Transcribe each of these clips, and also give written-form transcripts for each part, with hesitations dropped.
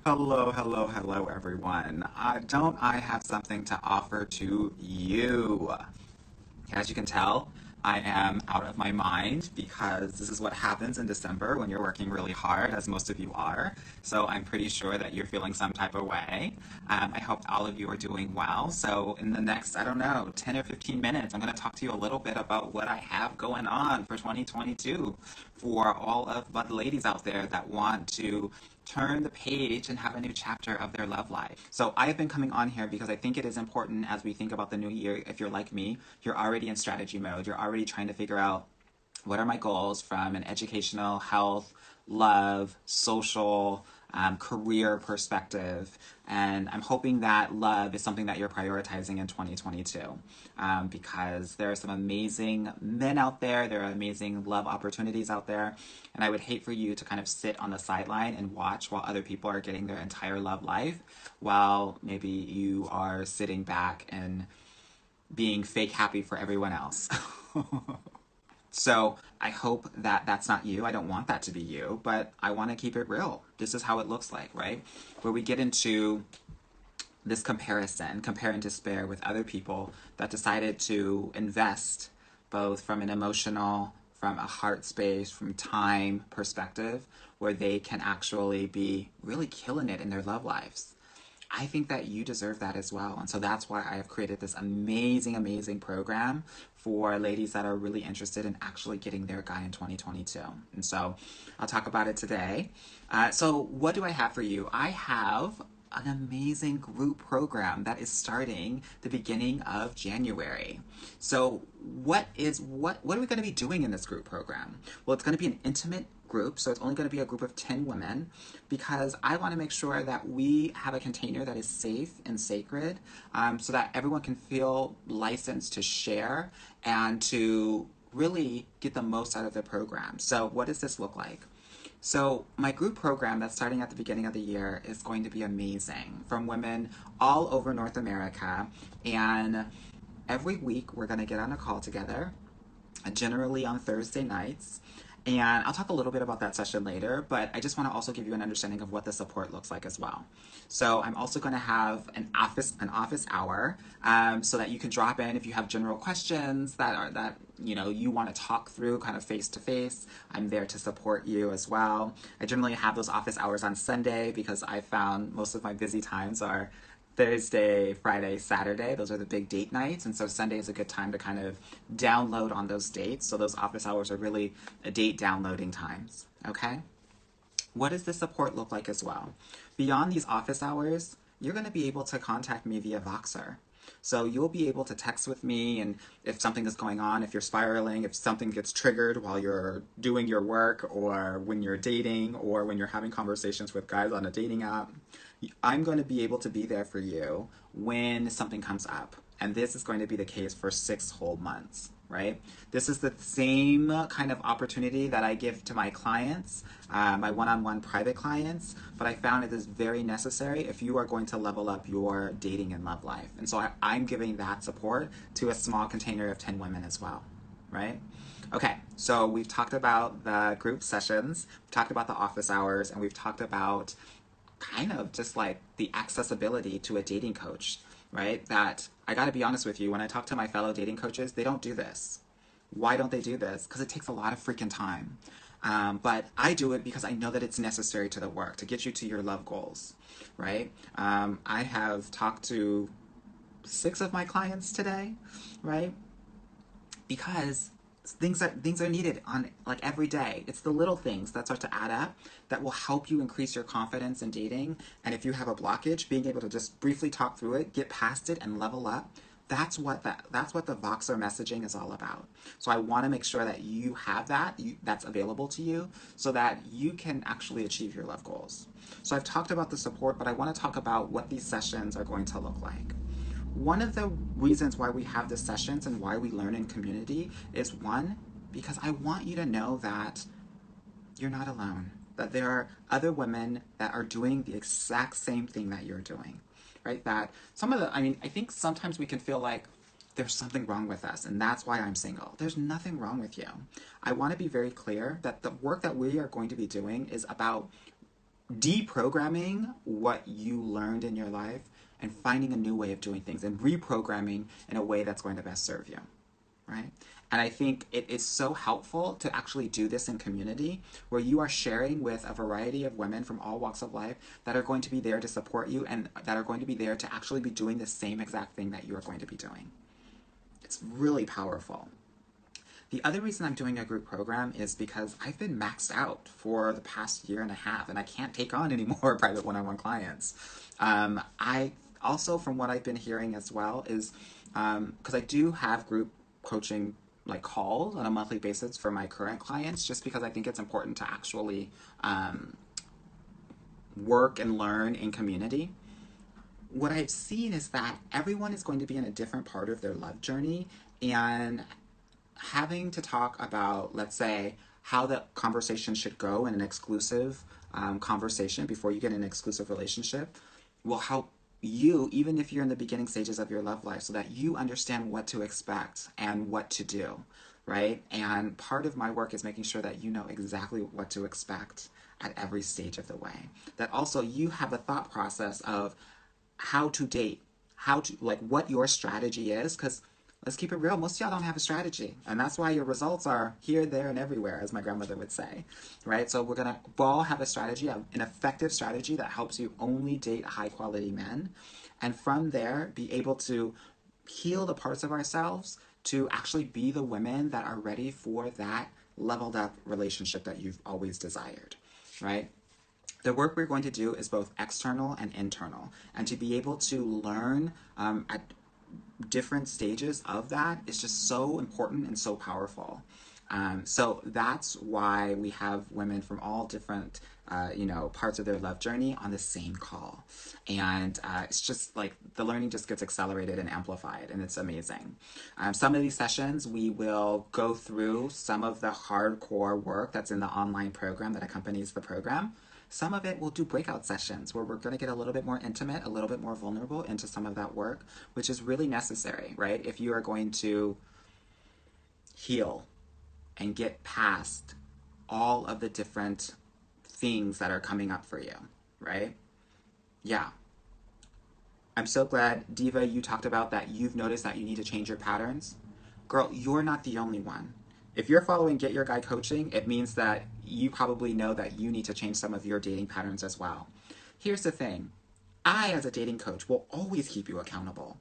Hello, hello, hello, everyone. Don't I have something to offer to you? As you can tell, I am out of my mind because this is what happens in December when you're working really hard, as most of you are. So I'm pretty sure that you're feeling some type of way. I hope all of you are doing well. So in the next, I don't know, 10 or 15 minutes, I'm going to talk to you a little bit about what I have going on for 2022 for all of the ladies out there that want to turn the page and have a new chapter of their love life. So I have been coming on here because I think it is important as we think about the new year. If you're like me, you're already in strategy mode. You're already trying to figure out what are my goals from an educational, health, love, social, career perspective. And I'm hoping that love is something that you're prioritizing in 2022 because there are some amazing men out there. There are amazing love opportunities out there. And I would hate for you to kind of sit on the sideline and watch while other people are getting their entire love life while maybe you are sitting back and being fake happy for everyone else. So I hope that that's not you. I don't want that to be you, but I want to keep it real. This is how it looks like, right? Where we get into this comparison, compare and despair with other people that decided to invest both from an emotional, from a heart space, from time perspective, where they can actually be really killing it in their love lives. I think that you deserve that as well. And so that's why I have created this amazing, amazing program for ladies that are really interested in actually getting their guy in 2022. And so I'll talk about it today. So what do I have for you? I have an amazing group program that is starting the beginning of January. So what are we going to be doing in this group program? Well, it's going to be an intimate group, so it's only going to be a group of 10 women because I want to make sure that we have a container that is safe and sacred so that everyone can feel licensed to share and to really get the most out of the program. So what does this look like? So my group program that's starting at the beginning of the year is going to be amazing from women all over North America. And every week we're going to get on a call together, generally on Thursday nights. And I'll talk a little bit about that session later, but I just want to also give you an understanding of what the support looks like as well. So I'm also going to have an office hour, so that you can drop in if you have general questions that you want to talk through kind of face to face. I'm there to support you as well. I generally have those office hours on Sunday because I found most of my busy times are Thursday, Friday, Saturday. Those are the big date nights. And so Sunday is a good time to kind of download on those dates. So those office hours are really date downloading times. Okay? What does the support look like as well? Beyond these office hours, you're going to be able to contact me via Voxer. So you'll be able to text with me, and if something is going on, if you're spiraling, if something gets triggered while you're doing your work or when you're dating or when you're having conversations with guys on a dating app, I'm going to be able to be there for you when something comes up. And this is going to be the case for 6 whole months, right? This is the same kind of opportunity that I give to my clients, my one-on-one private clients, but I found it is very necessary if you are going to level up your dating and love life. And so I'm giving that support to a small container of 10 women as well, right? Okay, so we've talked about the group sessions, we've talked about the office hours, and we've talked about kind of just like the accessibility to a dating coach, right? That I got to be honest with you, when I talk to my fellow dating coaches, they don't do this. Why don't they do this? Because it takes a lot of freaking time. But I do it because I know that it's necessary to the work to get you to your love goals, right? I have talked to 6 of my clients today, right? Because things are needed on like every day. It's the little things that start to add up that will help you increase your confidence in dating. And if you have a blockage, being able to just briefly talk through it, get past it, and level up. That's what the Voxer messaging is all about. So I want to make sure that you have that's available to you so that you can actually achieve your love goals. So I've talked about the support, but I want to talk about what these sessions are going to look like. One of the reasons why we have the sessions and why we learn in community is one, because I want you to know that you're not alone, that there are other women that are doing the exact same thing that you're doing, right? That I think sometimes we can feel like, there's something wrong with us, and that's why I'm single. There's nothing wrong with you. I want to be very clear that the work that we are going to be doing is about deprogramming what you learned in your life and finding a new way of doing things and reprogramming in a way that's going to best serve you, right? And I think it is so helpful to actually do this in community where you are sharing with a variety of women from all walks of life that are going to be there to support you and that are going to be there to actually be doing the same exact thing that you are going to be doing. It's really powerful. The other reason I'm doing a group program is because I've been maxed out for the past year and a half, and I can't take on any more private one-on-one clients. I also, from what I've been hearing as well, is because I do have group coaching like calls on a monthly basis for my current clients, just because I think it's important to actually work and learn in community. What I've seen is that everyone is going to be in a different part of their love journey, and having to talk about, let's say, how the conversation should go in an exclusive conversation before you get an exclusive relationship will help you, even if you're in the beginning stages of your love life, so that you understand what to expect and what to do, right? And part of my work is making sure that you know exactly what to expect at every stage of the way. That also you have a thought process of how to date, how to, like, what your strategy is, because let's keep it real, most of y'all don't have a strategy, and that's why your results are here, there, and everywhere, as my grandmother would say, right? So we're gonna all have a strategy, an effective strategy that helps you only date high quality men, and from there be able to heal the parts of ourselves to actually be the women that are ready for that leveled up relationship that you've always desired, right? The work we're going to do is both external and internal, and to be able to learn at different stages of that is just so important and so powerful. So that's why we have women from all different, parts of their love journey on the same call. And it's just like the learning just gets accelerated and amplified, and it's amazing. Some of these sessions, we will go through some of the hardcore work that's in the online program that accompanies the program. Some of it we'll do breakout sessions where we're going to get a little bit more intimate, a little bit more vulnerable into some of that work, which is really necessary, right? If you are going to heal and get past all of the different things that are coming up for you, right? Yeah. I'm so glad, Diva, you talked about that you've noticed that you need to change your patterns. Girl, you're not the only one. If you're following Get Your Guy coaching, it means that you probably know that you need to change some of your dating patterns as well. Here's the thing. I, as a dating coach, will always keep you accountable.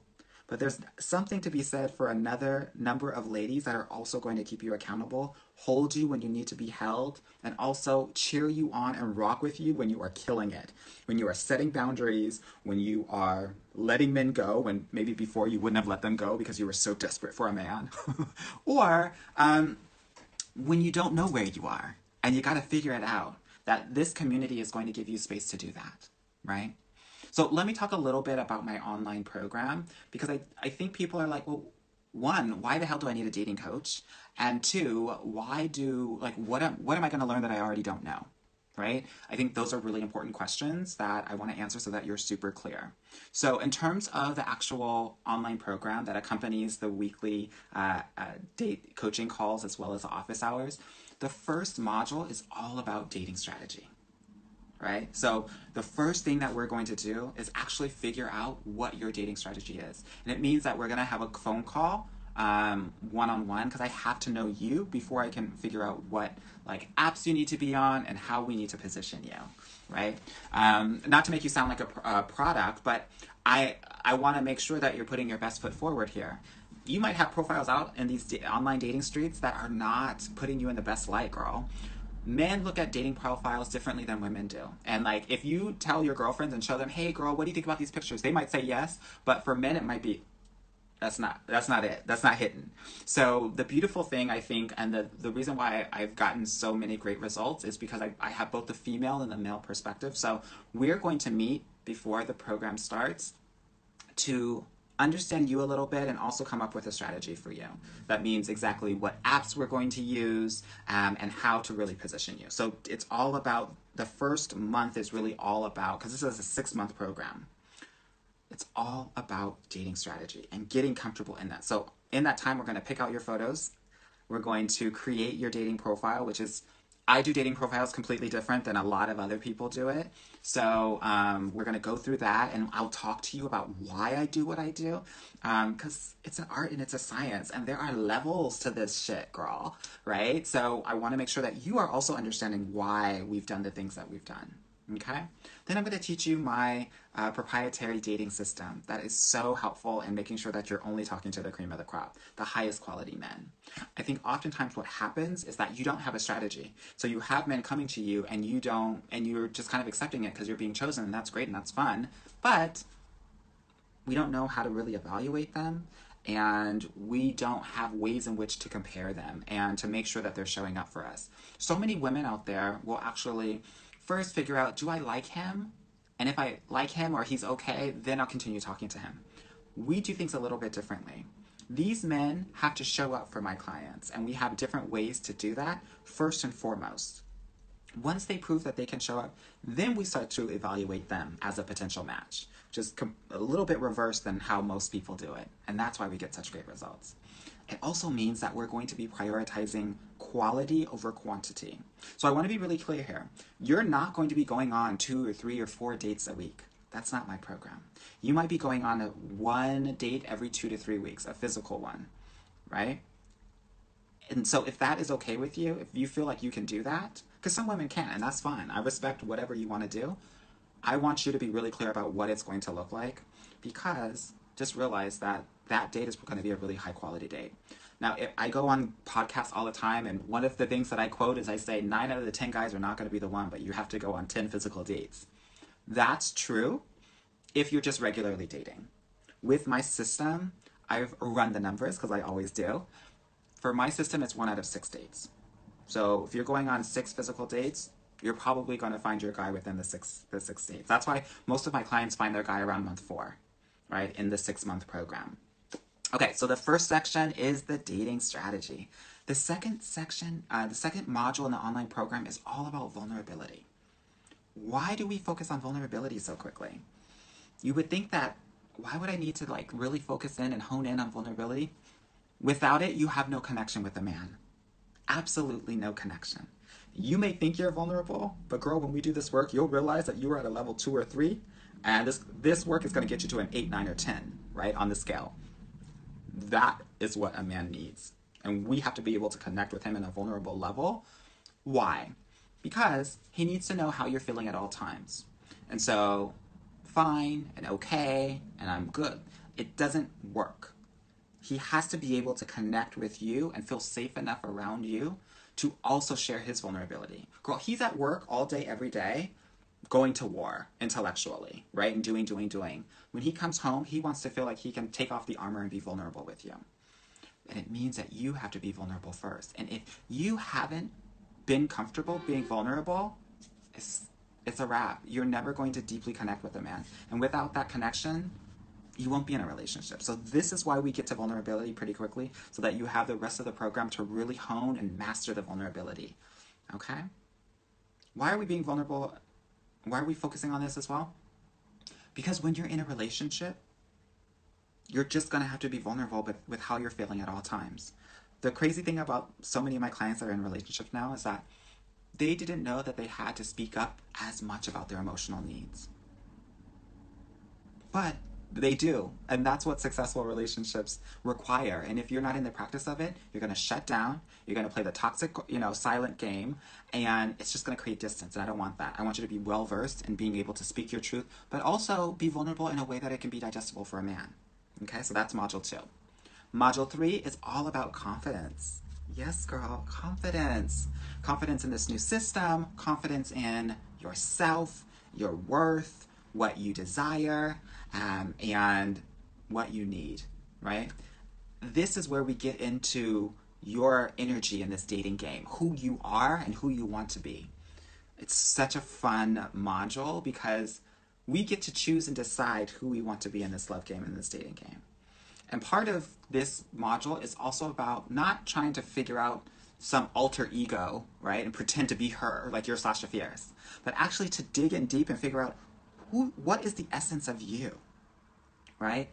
But there's something to be said for another number of ladies that are also going to keep you accountable, hold you when you need to be held, and also cheer you on and rock with you when you are killing it. When you are setting boundaries, when you are letting men go, when maybe before you wouldn't have let them go because you were so desperate for a man. Or when you don't know where you are and you got to figure it out, that this community is going to give you space to do that, right? So let me talk a little bit about my online program, because I think people are like, well, one, why the hell do I need a dating coach? And two, what am I going to learn that I already don't know? Right? I think those are really important questions that I want to answer so that you're super clear. So in terms of the actual online program that accompanies the weekly date coaching calls as well as the office hours, the first module is all about dating strategy. Right? So the first thing that we're going to do is actually figure out what your dating strategy is. And it means that we're going to have a phone call one-on-one, because I have to know you before I can figure out what like apps you need to be on and how we need to position you, right? Not to make you sound like a product, but I want to make sure that you're putting your best foot forward here. You might have profiles out in these online dating streets that are not putting you in the best light, girl. Men look at dating profiles differently than women do. And like, if you tell your girlfriends and show them, hey girl, what do you think about these pictures? They might say yes, but for men it might be, that's not it. That's not hidden. So the beautiful thing, I think, and the reason why I've gotten so many great results is because I have both the female and the male perspective. So we're going to meet before the program starts to understand you a little bit and also come up with a strategy for you. That means exactly what apps we're going to use and how to really position you. So it's all about, the first month is really all about, because this is a 6-month program. It's all about dating strategy and getting comfortable in that. So in that time, we're going to pick out your photos. We're going to create your dating profile, which is, I do dating profiles completely different than a lot of other people do it. So we're going to go through that, and I'll talk to you about why I do what I do, because it's an art and it's a science, and there are levels to this shit, girl, right? So I want to make sure that you are also understanding why we've done the things that we've done. Okay? Then I'm going to teach you my proprietary dating system that is so helpful in making sure that you're only talking to the cream of the crop, the highest quality men. I think oftentimes what happens is that you don't have a strategy. So you have men coming to you and you don't, and you're just kind of accepting it because you're being chosen, and that's great and that's fun, but we don't know how to really evaluate them, and we don't have ways in which to compare them and to make sure that they're showing up for us. So many women out there will actually first figure out, do I like him? And if I like him or he's okay, then I'll continue talking to him. We do things a little bit differently. These men have to show up for my clients, and we have different ways to do that, first and foremost. Once they prove that they can show up, then we start to evaluate them as a potential match, which is a little bit reverse than how most people do it. And that's why we get such great results. It also means that we're going to be prioritizing quality over quantity. So I want to be really clear here. You're not going to be going on 2 or 3 or 4 dates a week. That's not my program. You might be going on one date every 2 to 3 weeks, a physical one, right? And so if that is okay with you, if you feel like you can do that, because some women can, and that's fine. I respect whatever you want to do. I want you to be really clear about what it's going to look like, because just realize that that date is going to be a really high quality date. Now, if I go on podcasts all the time, and one of the things that I quote is I say 9 out of the 10 guys are not going to be the one, but you have to go on 10 physical dates. That's true if you're just regularly dating. With my system, I've run the numbers because I always do. For my system, it's 1 out of 6 dates. So if you're going on 6 physical dates, you're probably going to find your guy within the six dates. That's why most of my clients find their guy around month 4, right, in the 6-month program. Okay, so the first section is the dating strategy. The second section, the second module in the online program is all about vulnerability. Why do we focus on vulnerability so quickly? You would think that, why would I need to really focus in and hone in on vulnerability? Without it, you have no connection with the man. Absolutely no connection. You may think you're vulnerable, but girl, when we do this work, you'll realize that you are at a level 2 or 3, and this work is going to get you to an 8, 9, or 10, right, on the scale. That is what a man needs. And we have to be able to connect with him in a vulnerable level. Why? Because he needs to know how you're feeling at all times. And so, fine and okay and I'm good, it doesn't work. He has to be able to connect with you and feel safe enough around you to also share his vulnerability. Girl, he's at work all day, every day, going to war intellectually, right? And doing. When he comes home, he wants to feel like he can take off the armor and be vulnerable with you. And it means that you have to be vulnerable first. And if you haven't been comfortable being vulnerable, it's a wrap. You're never going to deeply connect with a man. And without that connection, you won't be in a relationship. So this is why we get to vulnerability pretty quickly, so that you have the rest of the program to really hone and master the vulnerability. Okay? Why are we being vulnerable? Why are we focusing on this as well? Because when you're in a relationship, you're just going to have to be vulnerable with how you're feeling at all times. The crazy thing about so many of my clients that are in relationships now is that they didn't know that they had to speak up as much about their emotional needs. But they do, and that's what successful relationships require. And if you're not in the practice of it, you're going to shut down, you're going to play the toxic, silent game, and it's just going to create distance, and I don't want that. I want you to be well-versed in being able to speak your truth, but also be vulnerable in a way that it can be digestible for a man. Okay, so that's Module 2. Module 3 is all about confidence. Yes, girl, confidence. Confidence in this new system, confidence in yourself, your worth, what you desire, and what you need, right? This is where we get into your energy in this dating game, who you are and who you want to be. It's such a fun module because we get to choose and decide who we want to be in this love game, in this dating game. And part of this module is also about not trying to figure out some alter ego, right, and pretend to be her, like you're Sasha Fierce, but actually to dig in deep and figure out what is the essence of you? right?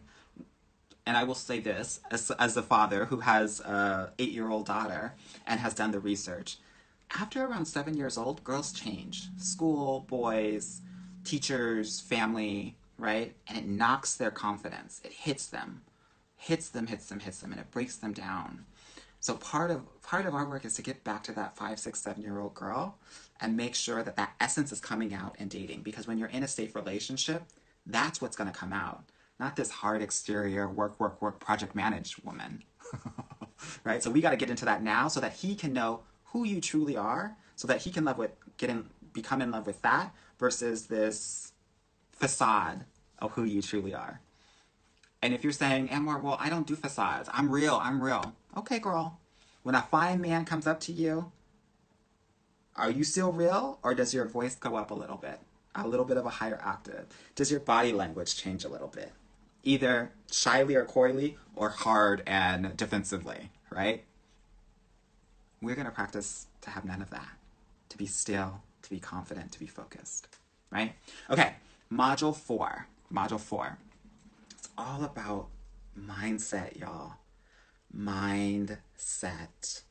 And I will say this as a father who has a 8-year-old daughter and has done the research. After around 7 years old, girls change. School, boys, teachers, family, right? And it knocks their confidence. It hits them, and it breaks them down. So part of our work is to get back to that 5, 6, 7-year-old girl and make sure that that essence is coming out in dating. Because when you're in a safe relationship, that's what's going to come out. Not this hard exterior, work, project managed woman. Right? So we got to get into that now so that he can know who you truly are, so that he can become in love with that versus this facade of who you truly are. And if you're saying, Amor, well, I don't do facades. I'm real. Okay, girl. When a fine man comes up to you, are you still real, or does your voice go up a little bit? A little bit of a higher octave? Does your body language change a little bit? Either shyly or coyly, or hard and defensively, right? We're going to practice to have none of that. To be still, to be confident, to be focused, right? Okay, module 4. It's all about mindset, y'all. Mindset.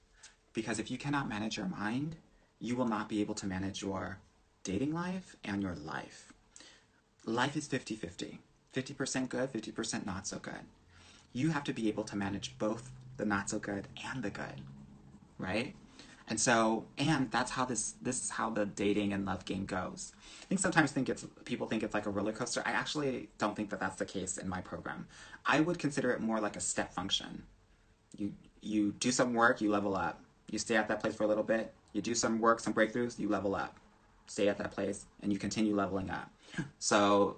Because if you cannot manage your mind, you will not be able to manage your dating life and your life. Life is 50-50. 50% good, 50% not so good. You have to be able to manage both the not so good and the good, right? And that's how this is how the dating and love game goes. I think sometimes people think it's like a roller coaster. I actually don't think that that's the case in my program. I would consider it more like a step function. You do some work, you level up. You stay at that place for a little bit. You do some work, some breakthroughs, you level up. Stay at that place, and you continue leveling up. So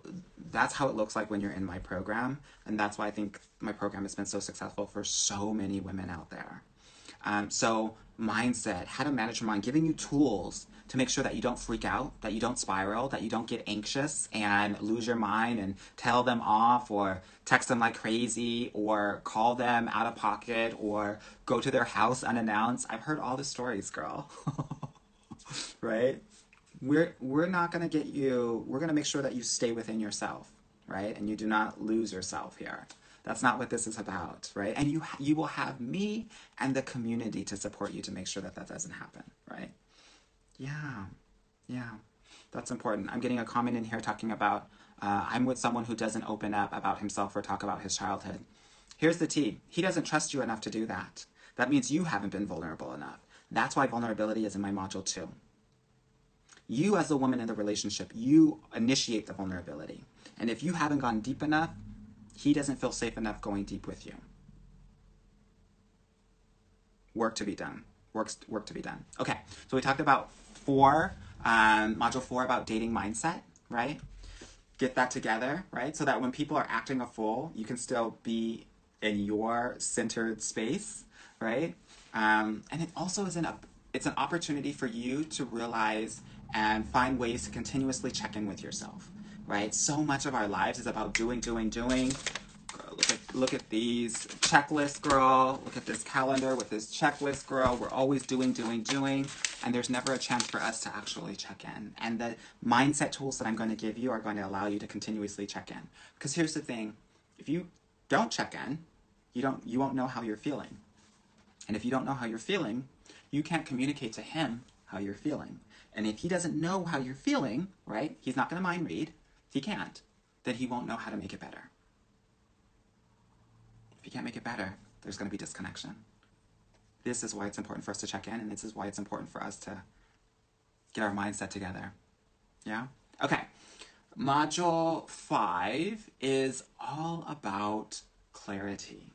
that's how it looks like when you're in my program, and that's why I think my program has been so successful for so many women out there. So mindset, how to manage your mind, giving you tools to make sure that you don't freak out, that you don't spiral, that you don't get anxious and lose your mind and tell them off or text them like crazy or call them out of pocket or go to their house unannounced. I've heard all the stories, girl. Right? We're not going to get you, we're going to make sure that you stay within yourself, right? And you do not lose yourself here. That's not what this is about, right? And you will have me and the community to support you to make sure that that doesn't happen, right? Yeah, that's important. I'm getting a comment in here talking about, I'm with someone who doesn't open up about himself or talk about his childhood. Here's the tea. He doesn't trust you enough to do that. That means you haven't been vulnerable enough. That's why vulnerability is in my module 2. You as a woman in the relationship, you initiate the vulnerability. And if you haven't gone deep enough, he doesn't feel safe enough going deep with you. Work to be done. Work to be done. Okay, so we talked about module 4 about dating mindset, right? Get that together, right? So that when people are acting a fool, you can still be in your centered space, right? And it also is it's an opportunity for you to realize and find ways to continuously check in with yourself, right? So much of our lives is about doing. Girl, look at these checklists, girl. Look at this calendar with this checklist, girl. We're always doing. And there's never a chance for us to actually check in. And the mindset tools that I'm going to give you are going to allow you to continuously check in. Because here's the thing. If you don't check in, you won't know how you're feeling. And if you don't know how you're feeling, you can't communicate to him how you're feeling. And if he doesn't know how you're feeling, right, he's not going to mind read. He can't. Then he won't know how to make it better. If you can't make it better, there's going to be disconnection. This is why it's important for us to check in, and this is why it's important for us to get our mindset together. Yeah? Okay. Module 5 is all about clarity.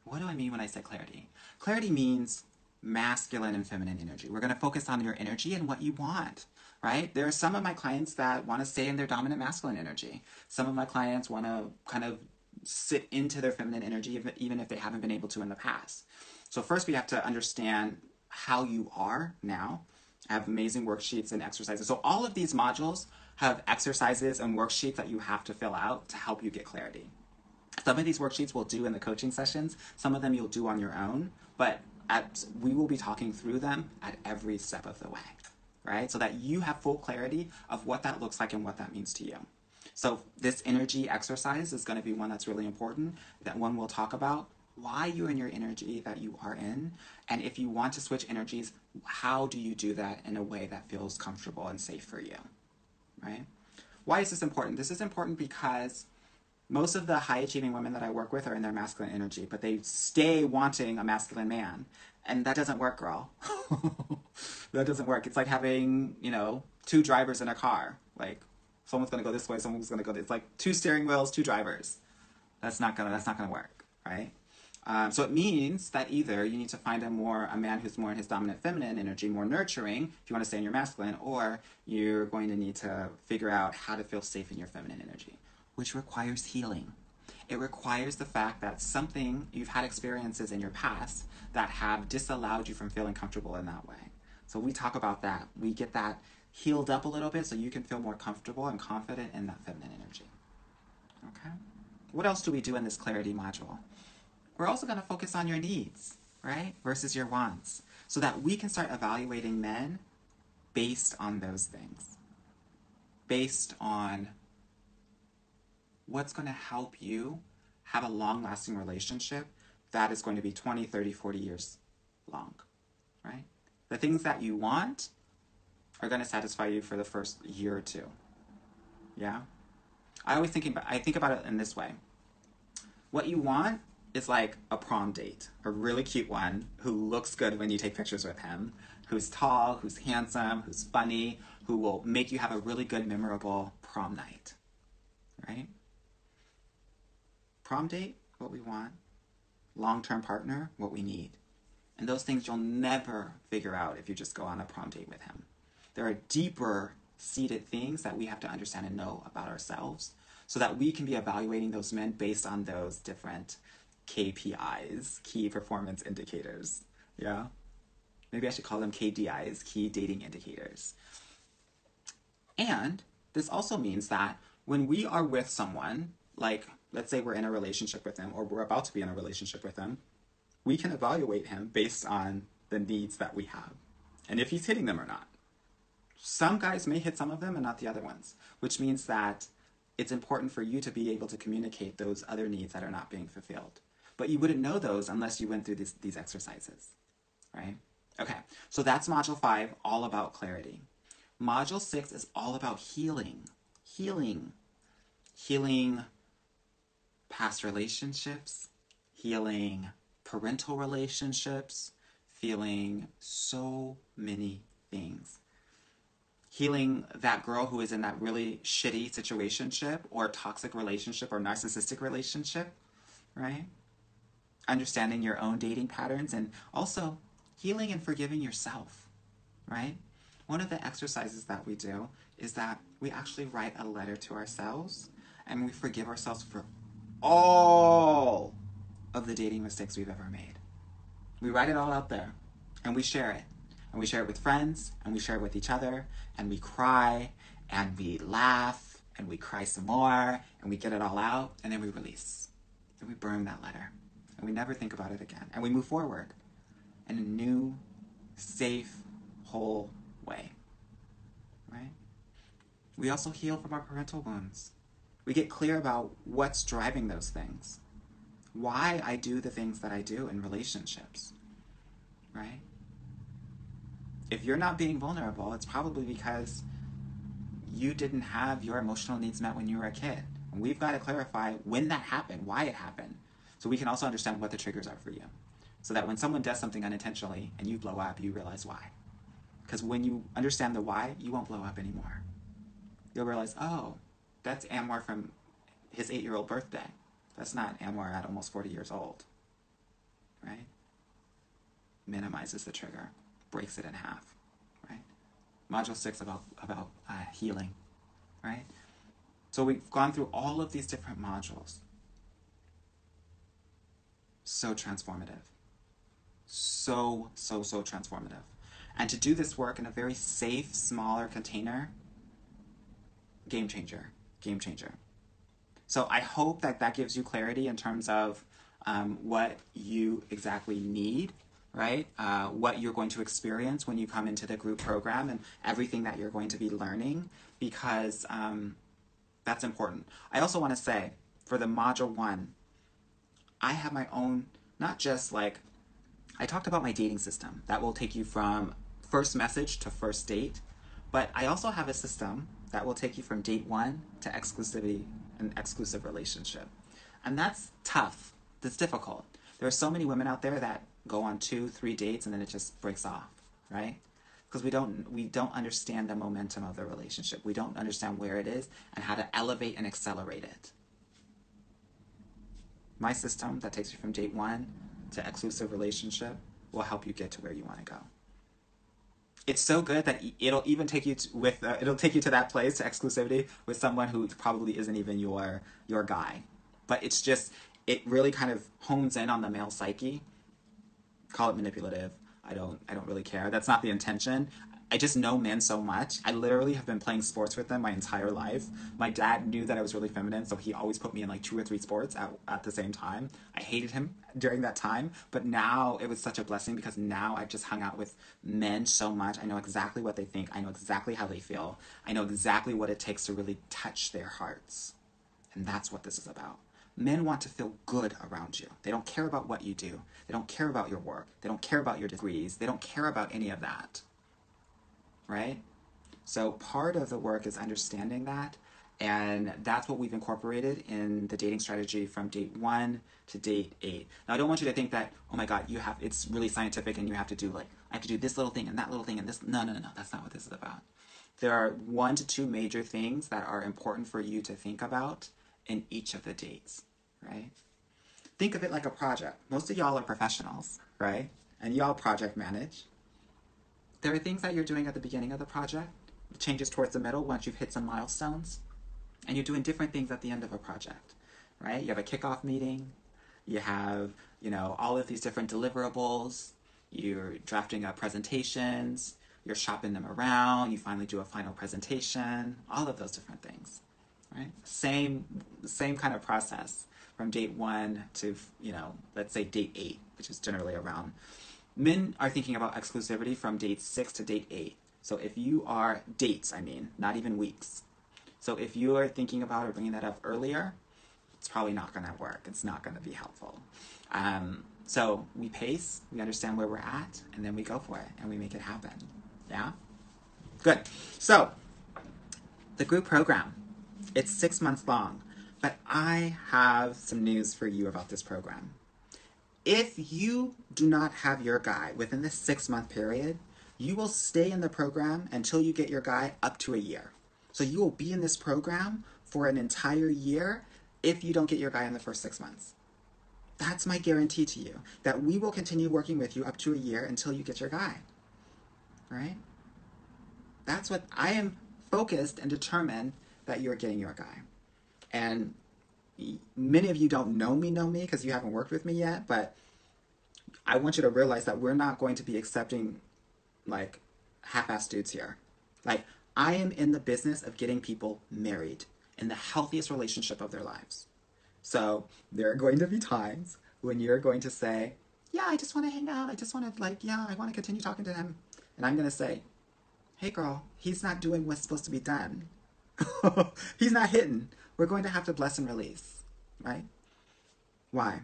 What do I mean when I say clarity? Clarity means masculine and feminine energy. We're going to focus on your energy and what you want, right? There are some of my clients that want to stay in their dominant masculine energy. Some of my clients want to kind of sit into their feminine energy, even if they haven't been able to in the past. So first we have to understand how you are now. I have amazing worksheets and exercises. So all of these modules have exercises and worksheets that you have to fill out to help you get clarity. Some of these worksheets we'll do in the coaching sessions. Some of them you'll do on your own, but we will be talking through them at every step of the way, right? So that you have full clarity of what that looks like and what that means to you. So this energy exercise is going to be one that's really important. That one we'll talk about why you're in your energy that you are in. And if you want to switch energies, how do you do that in a way that feels comfortable and safe for you, right? Why is this important? This is important because most of the high achieving women that I work with are in their masculine energy, but they stay wanting a masculine man. And that doesn't work, girl. That doesn't work. It's like having, two drivers in a car. Like, someone's going to go this way, someone's going to go this. It's like two steering wheels, two drivers. That's not gonna work, right? So it means that either you need to find a man who's more in his dominant feminine energy, more nurturing, if you want to stay in your masculine, or you're going to need to figure out how to feel safe in your feminine energy, which requires healing. It requires the fact that you've had experiences in your past that have disallowed you from feeling comfortable in that way. So we talk about that. We get that healed up a little bit so you can feel more comfortable and confident in that feminine energy. Okay? What else do we do in this clarity module? We're also going to focus on your needs, right? Versus your wants. So that we can start evaluating men based on those things. Based on what's going to help you have a long-lasting relationship that is going to be 20, 30, 40 years long, right? The things that you want are going to satisfy you for the first year or two. Yeah? I think about it in this way. What you want is like a prom date, a really cute one who looks good when you take pictures with him, who's tall, who's handsome, who's funny, who will make you have a really good, memorable prom night, right? Prom date, what we want. Long-term partner, what we need. And those things you'll never figure out if you just go on a prom date with him. There are deeper seated things that we have to understand and know about ourselves so that we can be evaluating those men based on those different KPIs, key performance indicators. Yeah? Maybe I should call them KDIs, key dating indicators. And this also means that when we are with someone, like let's say we're in a relationship with them or we're about to be in a relationship with them, we can evaluate him based on the needs that we have and if he's hitting them or not. Some guys may hit some of them and not the other ones, which means that it's important for you to be able to communicate those other needs that are not being fulfilled. But you wouldn't know those unless you went through these exercises, right? Okay, so that's Module 5, all about clarity. Module 6 is all about healing. Healing past relationships, healing parental relationships, feeling so many things. Healing that girl who is in that really shitty situationship or toxic relationship or narcissistic relationship, right? Understanding your own dating patterns and also healing and forgiving yourself, right? One of the exercises that we do is that we actually write a letter to ourselves and we forgive ourselves for all of the dating mistakes we've ever made. We write it all out there and we share it. And we share it with friends, and we share it with each other, and we cry, and we laugh, and we cry some more, and we get it all out, and then we release. And we burn that letter. And we never think about it again. And we move forward in a new, safe, whole way. Right? We also heal from our parental wounds. We get clear about what's driving those things. Why I do the things that I do in relationships. Right? If you're not being vulnerable, it's probably because you didn't have your emotional needs met when you were a kid. And we've got to clarify when that happened, why it happened, so we can also understand what the triggers are for you. So that when someone does something unintentionally and you blow up, you realize why. Because when you understand the why, you won't blow up anymore. You'll realize, oh, that's Anwar from his 8-year-old birthday. That's not Anwar at almost 40 years old. Right? Minimizes the trigger. Breaks it in half, right? Module 6 about healing, right? So we've gone through all of these different modules. So transformative. So transformative. And to do this work in a very safe, smaller container, game changer. So I hope that gives you clarity in terms of what you exactly need, right? What you're going to experience when you come into the group program and everything that you're going to be learning, because That's important. I also want to say for the module 1, I have my own, not just like, I talked about my dating system that will take you from first message to first date, but I also have a system that will take you from date 1 to exclusivity and exclusive relationship. And that's tough. That's difficult. There are so many women out there that go on 2, 3 dates and then it just breaks off, right? Because we don't understand the momentum of the relationship. We don't understand where it is and how to elevate and accelerate it. My system that takes you from date 1 to exclusive relationship will help you get to where you want to go. It's so good that it'll even take you it'll take you to that place, to exclusivity, with someone who probably isn't even your guy. But it's just, it really kind of hones in on the male psyche. Call it manipulative. I don't really care. That's not the intention. I just know men so much. I literally have been playing sports with them my entire life. My dad knew that I was really feminine, so he always put me in like 2 or 3 sports at the same time. I hated him during that time, but now it was such a blessing because now I've just hung out with men so much. I know exactly what they think. I know exactly how they feel. I know exactly what it takes to really touch their hearts. And that's what this is about. Men want to feel good around you. They don't care about what you do. They don't care about your work. They don't care about your degrees. They don't care about any of that. Right? So part of the work is understanding that, and that's what we've incorporated in the dating strategy from date 1 to date 8. Now, I don't want you to think that, oh my God, it's really scientific and you have to do I have to do this little thing and that little thing and this. No, that's not what this is about. There are 1 to 2 major things that are important for you to think about in each of the dates, right? Think of it like a project. Most of y'all are professionals, right? And y'all project manage. There are things that you're doing at the beginning of the project, changes towards the middle once you've hit some milestones, and you're doing different things at the end of a project, right? You have a kickoff meeting, you have, all of these different deliverables, you're drafting up presentations, you're shopping them around, you finally do a final presentation, all of those different things, right? Same kind of process from date 1 to, let's say date 8, which is generally around. Men are thinking about exclusivity from date 6 to date 8. So if you are dates, not even weeks. So if you are thinking about or bringing that up earlier, it's probably not going to work. It's not going to be helpful. So we pace, we understand where we're at, and then we go for it, and we make it happen. Yeah? Good. So the group program, it's 6 months long, but I have some news for you about this program. If you do not have your guy within this 6-month period, you will stay in the program until you get your guy up to a year. So you will be in this program for an entire year if you don't get your guy in the first 6 months. That's my guarantee to you, that we will continue working with you up to a year until you get your guy, right? That's what I am focused and determined that you're getting your guy. And many of you don't know me because you haven't worked with me yet, but I want you to realize that we're not going to be accepting half-assed dudes here. I am in the business of getting people married in the healthiest relationship of their lives. So there are going to be times when you're going to say, yeah, I just want to hang out. I just want to I want to continue talking to him. And I'm going to say, hey girl, he's not doing what's supposed to be done. He's not hitting. We're going to have to bless and release, right? Why?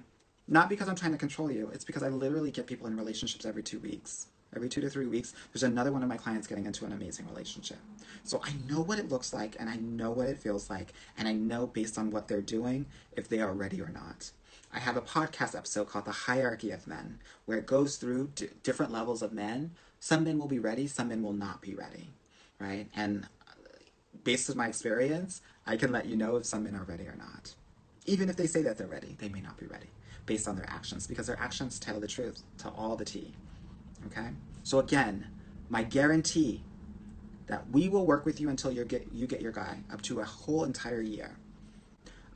Not because I'm trying to control you. It's because I literally get people in relationships every 2 weeks. Every 2 to 3 weeks, there's another one of my clients getting into an amazing relationship. So I know what it looks like, and I know what it feels like, and I know based on what they're doing if they are ready or not. I have a podcast episode called The Hierarchy of Men, where it goes through different levels of men. Some men will be ready, some men will not be ready, right? And based on my experience, I can let you know if some men are ready or not. Even if they say that they're ready, they may not be ready based on their actions, because their actions tell the truth, tell all the tea. Okay? So again, my guarantee that we will work with you until you get your guy, up to a whole entire year.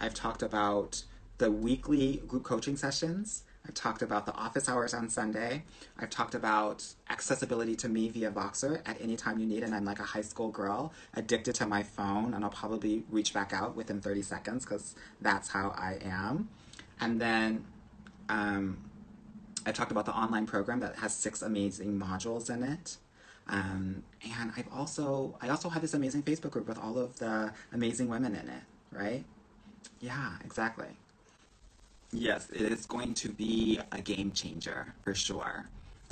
I've talked about the weekly group coaching sessions. I've talked about the office hours on Sunday. I've talked about accessibility to me via Voxer at any time you need, and I'm like a high school girl addicted to my phone, and I'll probably reach back out within 30 seconds because that's how I am. And then I talked about the online program that has 6 amazing modules in it. And I also have this amazing Facebook group with all of the amazing women in it. right? Yeah, exactly. Yes, it is going to be a game changer for sure.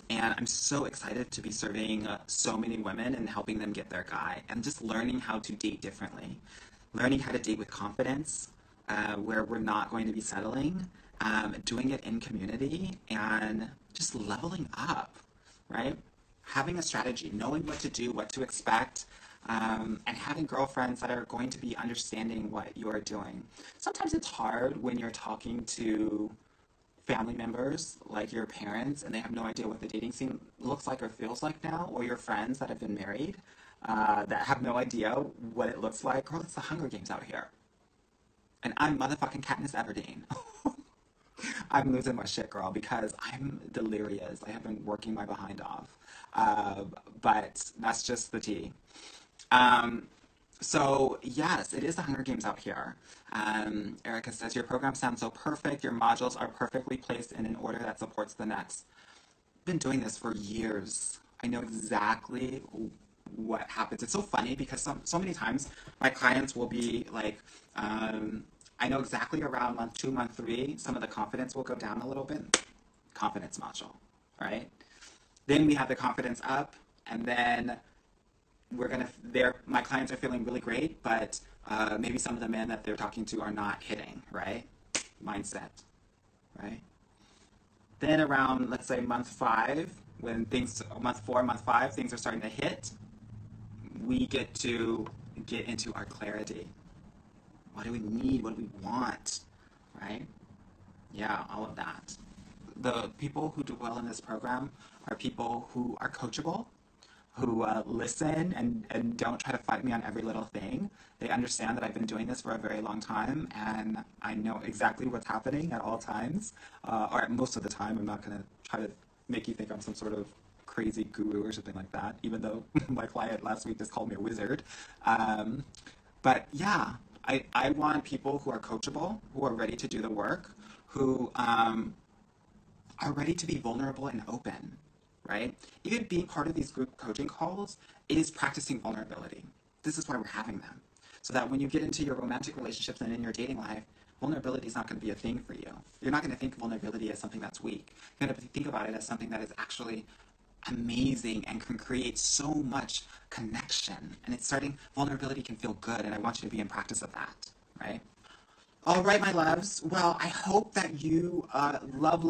And I'm so excited to be serving so many women and helping them get their guy and just learning how to date differently, learning how to date with confidence, where we're not going to be settling, doing it in community, and just leveling up, right? Having a strategy, knowing what to do, what to expect, and having girlfriends that are going to be understanding what you are doing. Sometimes it's hard when you're talking to family members, like your parents, and they have no idea what the dating scene looks like or feels like now, or your friends that have been married that have no idea what it looks like. Girl, it's the Hunger Games out here. And I'm motherfucking Katniss Everdeen. I'm losing my shit, girl, because I'm delirious. I have been working my behind off. Uh, but that's just the tea. Um, so, yes, it is the Hunger Games out here. Erica says, your program sounds so perfect. Your modules are perfectly placed in an order that supports the next. I've been doing this for years. I know exactly what happens. It's so funny because so many times my clients will be like, I know exactly around month two, month three, some of the confidence will go down a little bit. Confidence module, right? Then we have the confidence up, and then my clients are feeling really great, but maybe some of the men that they're talking to are not hitting, right? Mindset, right? Then around, let's say, month five, month four, month five, things are starting to hit, we get to get into our clarity. What do we need? What do we want? Right? Yeah, all of that. The people who do well in this program are people who are coachable, who listen and don't try to fight me on every little thing. They understand that I've been doing this for a very long time and I know exactly what's happening at all times, or most of the time. I'm not going to try to make you think I'm some sort of crazy guru or something like that, even though my client last week just called me a wizard. But yeah, I want people who are coachable, who are ready to do the work, who are ready to be vulnerable and open, right? Even being part of these group coaching calls is practicing vulnerability. This is why we're having them. So that when you get into your romantic relationships and in your dating life, vulnerability is not going to be a thing for you. You're not going to think of vulnerability as something that's weak. You're going to think about it as something that is actually amazing and can create so much connection. And vulnerability can feel good, and I want you to be in practice of that, right? All right, my loves. Well, I hope that you love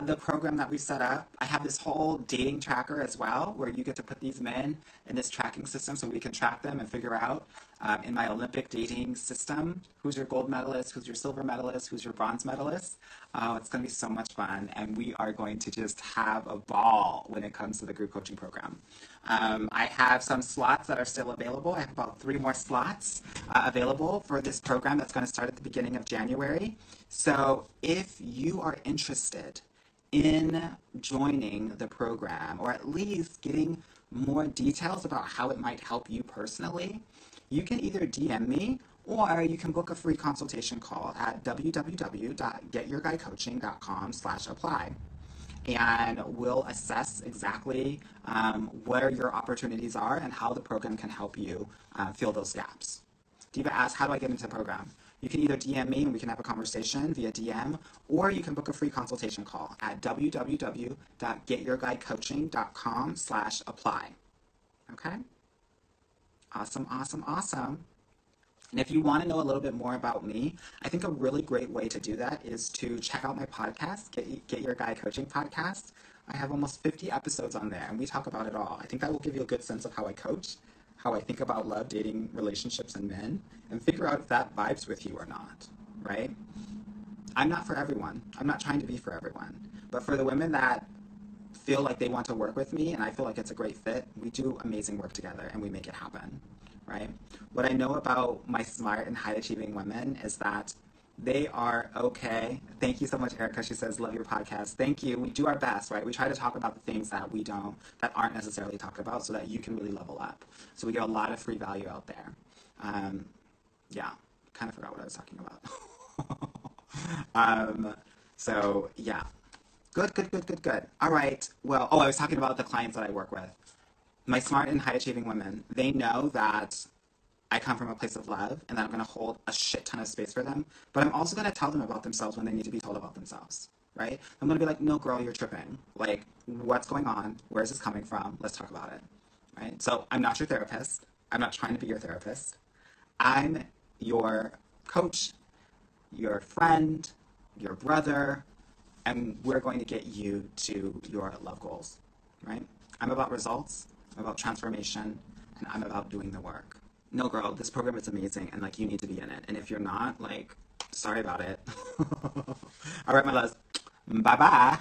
the program that we set up. I have this whole dating tracker as well, where you get to put these men in this tracking system so we can track them and figure out in my Olympic dating system who's your gold medalist, who's your silver medalist, who's your bronze medalist. Oh, it's going to be so much fun, and we are going to just have a ball when it comes to the group coaching program. I have some slots that are still available. I have about 3 more slots available for this program that's going to start at the beginning of January. So if you are interested in joining the program, or at least getting more details about how it might help you personally, you can either DM me or you can book a free consultation call at www.getyourguycoaching.com/apply. And we'll assess exactly where your opportunities are and how the program can help you fill those gaps. Diva asks, how do I get into the program? You can either DM me and we can have a conversation via DM, or you can book a free consultation call at www.getyourguycoaching.com/apply. Okay? Awesome, awesome, awesome. And if you want to know a little bit more about me, I think a really great way to do that is to check out my podcast, Get Your Guy Coaching Podcast. I have almost 50 episodes on there, and we talk about it all. I think that will give you a good sense of how I coach, how I think about love, dating, relationships, and men, and figure out if that vibes with you or not, right? I'm not for everyone. I'm not trying to be for everyone. But for the women that feel like they want to work with me and I feel like it's a great fit, we do amazing work together and we make it happen, right? What I know about my smart and high-achieving women is that they are okay. Thank you so much, Erica. She says, love your podcast. Thank you. We do our best, right? We try to talk about the things that that aren't necessarily talked about so that you can really level up. So we get a lot of free value out there. Yeah, kind of forgot what I was talking about. So yeah. Good. All right. Well, I was talking about the clients that I work with. My smart and high-achieving women, they know that I come from a place of love and that I'm going to hold a shit ton of space for them. But I'm also going to tell them about themselves when they need to be told about themselves, right? I'm going to be like, no, girl, you're tripping. Like, what's going on? Where is this coming from? Let's talk about it, right? So I'm not your therapist. I'm not trying to be your therapist. I'm your coach, your friend, your brother, and we're going to get you to your love goals, right? I'm about results, I'm about transformation, and I'm about doing the work. No, girl, this program is amazing, and like you need to be in it. And if you're not, like, sorry about it. All right, my loves. Bye bye.